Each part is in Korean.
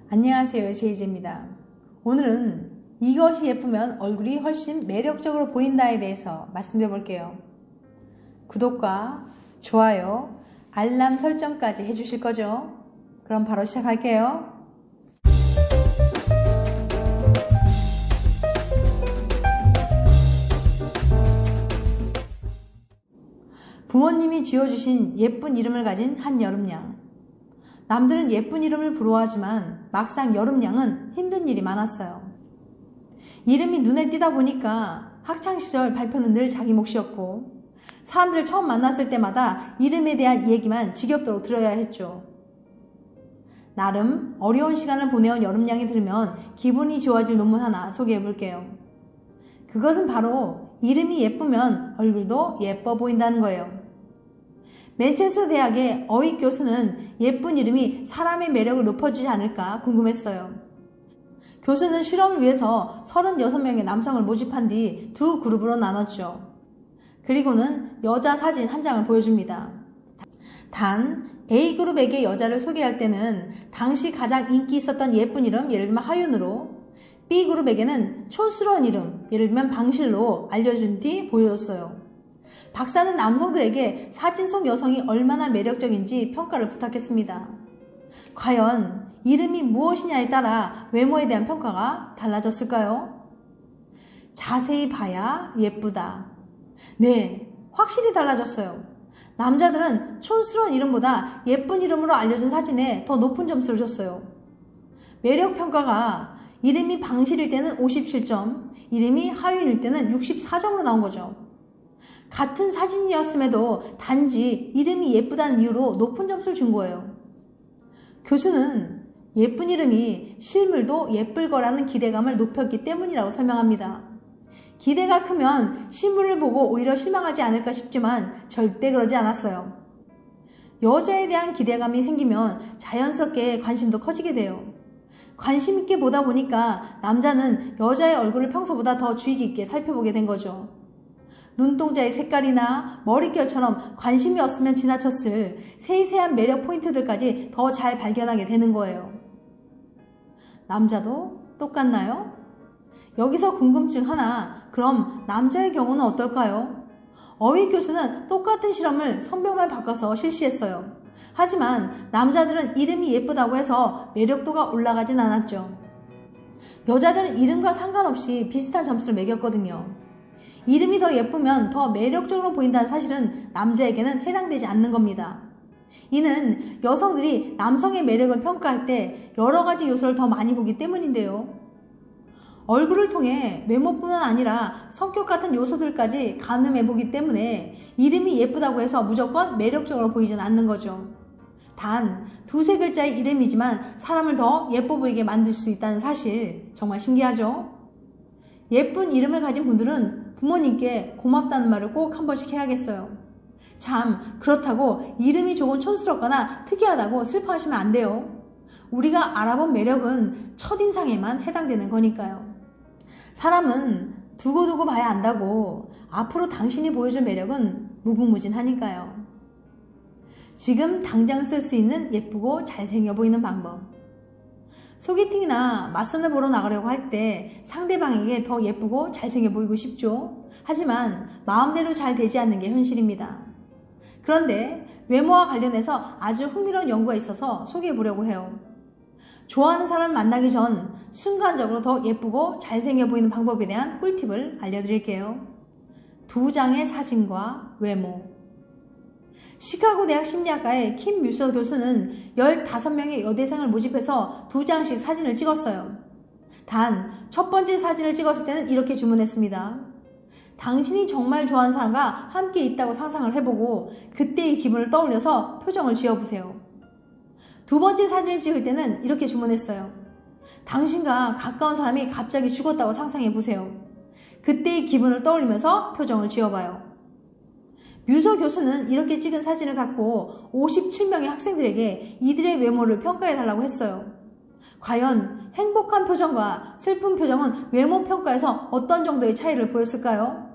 안녕하세요, 제이제입니다. 오늘은 이것이 예쁘면 얼굴이 훨씬 매력적으로 보인다에 대해서 말씀드려 볼게요. 구독과 좋아요, 알람 설정까지 해주실 거죠? 그럼 바로 시작할게요. 부모님이 지어주신 예쁜 이름을 가진 한 여름양. 남들은 예쁜 이름을 부러워하지만 막상 여름양은 힘든 일이 많았어요. 이름이 눈에 띄다 보니까 학창시절 발표는 늘 자기 몫이었고 사람들을 처음 만났을 때마다 이름에 대한 얘기만 지겹도록 들어야 했죠. 나름 어려운 시간을 보내온 여름양이 들으면 기분이 좋아질 논문 하나 소개해 볼게요. 그것은 바로 이름이 예쁘면 얼굴도 예뻐 보인다는 거예요. 맨체스터 대학의 어휘 교수는 예쁜 이름이 사람의 매력을 높여주지 않을까 궁금했어요. 교수는 실험을 위해서 36명의 남성을 모집한 뒤 두 그룹으로 나눴죠. 그리고는 여자 사진 한 장을 보여줍니다. 단 A그룹에게 여자를 소개할 때는 당시 가장 인기 있었던 예쁜 이름, 예를 들면 하윤으로, B그룹에게는 촌스러운 이름, 예를 들면 방실로 알려준 뒤 보여줬어요. 박사는 남성들에게 사진 속 여성이 얼마나 매력적인지 평가를 부탁했습니다. 과연 이름이 무엇이냐에 따라 외모에 대한 평가가 달라졌을까요? 자세히 봐야 예쁘다. 네, 확실히 달라졌어요. 남자들은 촌스러운 이름보다 예쁜 이름으로 알려준 사진에 더 높은 점수를 줬어요. 매력 평가가 이름이 방실일 때는 57점, 이름이 하윤일 때는 64점으로 나온 거죠. 같은 사진이었음에도 단지 이름이 예쁘다는 이유로 높은 점수를 준 거예요. 교수는 예쁜 이름이 실물도 예쁠 거라는 기대감을 높였기 때문이라고 설명합니다. 기대가 크면 실물을 보고 오히려 실망하지 않을까 싶지만 절대 그러지 않았어요. 여자에 대한 기대감이 생기면 자연스럽게 관심도 커지게 돼요. 관심 있게 보다 보니까 남자는 여자의 얼굴을 평소보다 더 주의 깊게 살펴보게 된 거죠. 눈동자의 색깔이나 머릿결처럼 관심이 없으면 지나쳤을 세세한 매력 포인트들까지 더 잘 발견하게 되는 거예요. 남자도 똑같나요? 여기서 궁금증 하나, 그럼 남자의 경우는 어떨까요? 어휘 교수는 똑같은 실험을 성벽만 바꿔서 실시했어요. 하지만 남자들은 이름이 예쁘다고 해서 매력도가 올라가진 않았죠. 여자들은 이름과 상관없이 비슷한 점수를 매겼거든요. 이름이 더 예쁘면 더 매력적으로 보인다는 사실은 남자에게는 해당되지 않는 겁니다. 이는 여성들이 남성의 매력을 평가할 때 여러 가지 요소를 더 많이 보기 때문인데요. 얼굴을 통해 외모뿐만 아니라 성격 같은 요소들까지 가늠해 보기 때문에 이름이 예쁘다고 해서 무조건 매력적으로 보이진 않는 거죠. 단 두세 글자의 이름이지만 사람을 더 예뻐 보이게 만들 수 있다는 사실, 정말 신기하죠? 예쁜 이름을 가진 분들은 부모님께 고맙다는 말을 꼭 한 번씩 해야겠어요. 참, 그렇다고 이름이 조금 촌스럽거나 특이하다고 슬퍼하시면 안 돼요. 우리가 알아본 매력은 첫인상에만 해당되는 거니까요. 사람은 두고두고 봐야 안다고 앞으로 당신이 보여줄 매력은 무궁무진하니까요. 지금 당장 쓸 수 있는 예쁘고 잘생겨 보이는 방법. 소개팅이나 맞선을 보러 나가려고 할 때 상대방에게 더 예쁘고 잘생겨 보이고 싶죠. 하지만 마음대로 잘 되지 않는 게 현실입니다. 그런데 외모와 관련해서 아주 흥미로운 연구가 있어서 소개해 보려고 해요. 좋아하는 사람을 만나기 전 순간적으로 더 예쁘고 잘생겨 보이는 방법에 대한 꿀팁을 알려드릴게요. 2장의 사진과 외모. 시카고 대학 심리학과의 킴 뮤서 교수는 15명의 여대생을 모집해서 2장씩 사진을 찍었어요. 단 첫 번째 사진을 찍었을 때는 이렇게 주문했습니다. 당신이 정말 좋아하는 사람과 함께 있다고 상상을 해보고 그때의 기분을 떠올려서 표정을 지어보세요. 두 번째 사진을 찍을 때는 이렇게 주문했어요. 당신과 가까운 사람이 갑자기 죽었다고 상상해보세요. 그때의 기분을 떠올리면서 표정을 지어봐요. 뮤서 교수는 이렇게 찍은 사진을 갖고 57명의 학생들에게 이들의 외모를 평가해달라고 했어요. 과연 행복한 표정과 슬픈 표정은 외모 평가에서 어떤 정도의 차이를 보였을까요?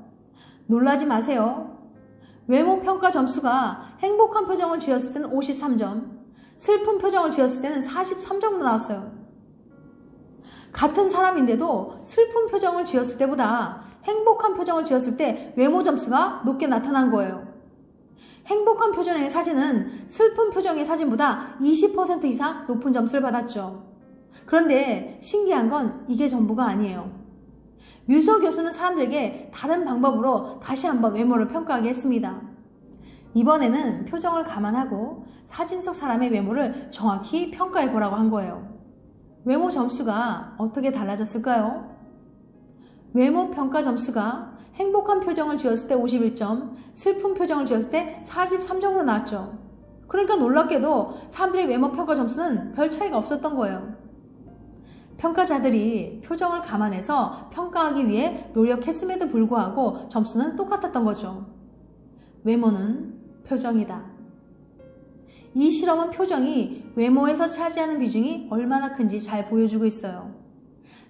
놀라지 마세요. 외모 평가 점수가 행복한 표정을 지었을 때는 53점, 슬픈 표정을 지었을 때는 43점으로 나왔어요. 같은 사람인데도 슬픈 표정을 지었을 때보다 행복한 표정을 지었을 때 외모 점수가 높게 나타난 거예요. 행복한 표정의 사진은 슬픈 표정의 사진보다 20% 이상 높은 점수를 받았죠. 그런데 신기한 건 이게 전부가 아니에요. 뮤소 교수는 사람들에게 다른 방법으로 다시 한번 외모를 평가하게 했습니다. 이번에는 표정을 감안하고 사진 속 사람의 외모를 정확히 평가해 보라고 한 거예요. 외모 점수가 어떻게 달라졌을까요? 외모 평가 점수가 행복한 표정을 지었을 때 51점, 슬픈 표정을 지었을 때 43점 정도 나왔죠. 그러니까 놀랍게도 사람들의 외모 평가 점수는 별 차이가 없었던 거예요. 평가자들이 표정을 감안해서 평가하기 위해 노력했음에도 불구하고 점수는 똑같았던 거죠. 외모는 표정이다. 이 실험은 표정이 외모에서 차지하는 비중이 얼마나 큰지 잘 보여주고 있어요.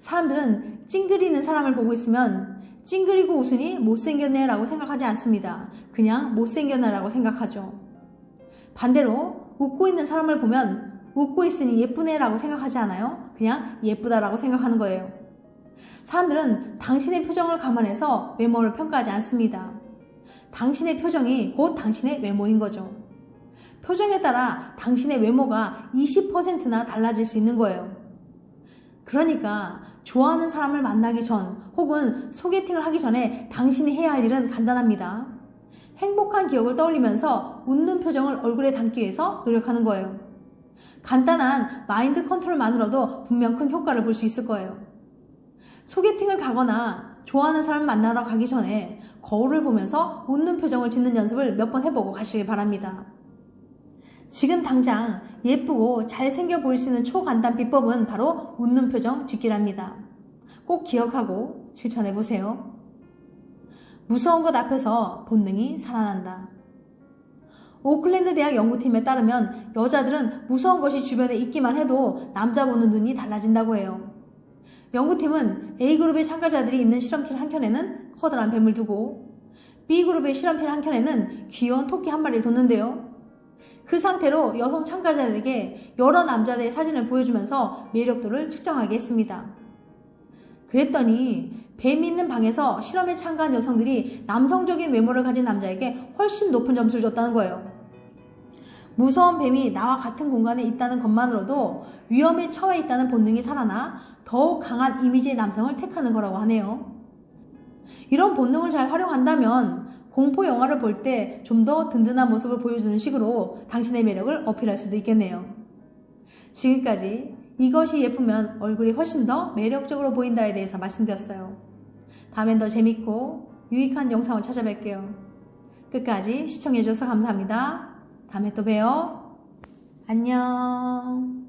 사람들은 찡그리는 사람을 보고 있으면 찡그리고 웃으니 못생겼네 라고 생각하지 않습니다. 그냥 못생겼네 라고 생각하죠. 반대로 웃고 있는 사람을 보면 웃고 있으니 예쁘네 라고 생각하지 않아요? 그냥 예쁘다 라고 생각하는 거예요. 사람들은 당신의 표정을 감안해서 외모를 평가하지 않습니다. 당신의 표정이 곧 당신의 외모인 거죠. 표정에 따라 당신의 외모가 20%나 달라질 수 있는 거예요. 그러니까 좋아하는 사람을 만나기 전 혹은 소개팅을 하기 전에 당신이 해야 할 일은 간단합니다. 행복한 기억을 떠올리면서 웃는 표정을 얼굴에 담기 위해서 노력하는 거예요. 간단한 마인드 컨트롤만으로도 분명 큰 효과를 볼 수 있을 거예요. 소개팅을 가거나 좋아하는 사람을 만나러 가기 전에 거울을 보면서 웃는 표정을 짓는 연습을 몇 번 해보고 가시길 바랍니다. 지금 당장 예쁘고 잘생겨 보일 수 있는 초간단 비법은 바로 웃는 표정 짓기랍니다. 꼭 기억하고 실천해보세요. 무서운 것 앞에서 본능이 살아난다. 오클랜드 대학 연구팀에 따르면 여자들은 무서운 것이 주변에 있기만 해도 남자 보는 눈이 달라진다고 해요. 연구팀은 A그룹의 참가자들이 있는 실험실 한켠에는 커다란 뱀을 두고 B그룹의 실험실 한켠에는 귀여운 토끼 한 마리를 뒀는데요. 그 상태로 여성 참가자들에게 여러 남자들의 사진을 보여주면서 매력도를 측정하게 했습니다. 그랬더니 뱀이 있는 방에서 실험에 참가한 여성들이 남성적인 외모를 가진 남자에게 훨씬 높은 점수를 줬다는 거예요. 무서운 뱀이 나와 같은 공간에 있다는 것만으로도 위험에 처해 있다는 본능이 살아나 더욱 강한 이미지의 남성을 택하는 거라고 하네요. 이런 본능을 잘 활용한다면 공포 영화를 볼 때 좀 더 든든한 모습을 보여주는 식으로 당신의 매력을 어필할 수도 있겠네요. 지금까지 이것이 예쁘면 얼굴이 훨씬 더 매력적으로 보인다에 대해서 말씀드렸어요. 다음엔 더 재밌고 유익한 영상을 찾아뵐게요. 끝까지 시청해주셔서 감사합니다. 다음에 또 봬요. 안녕.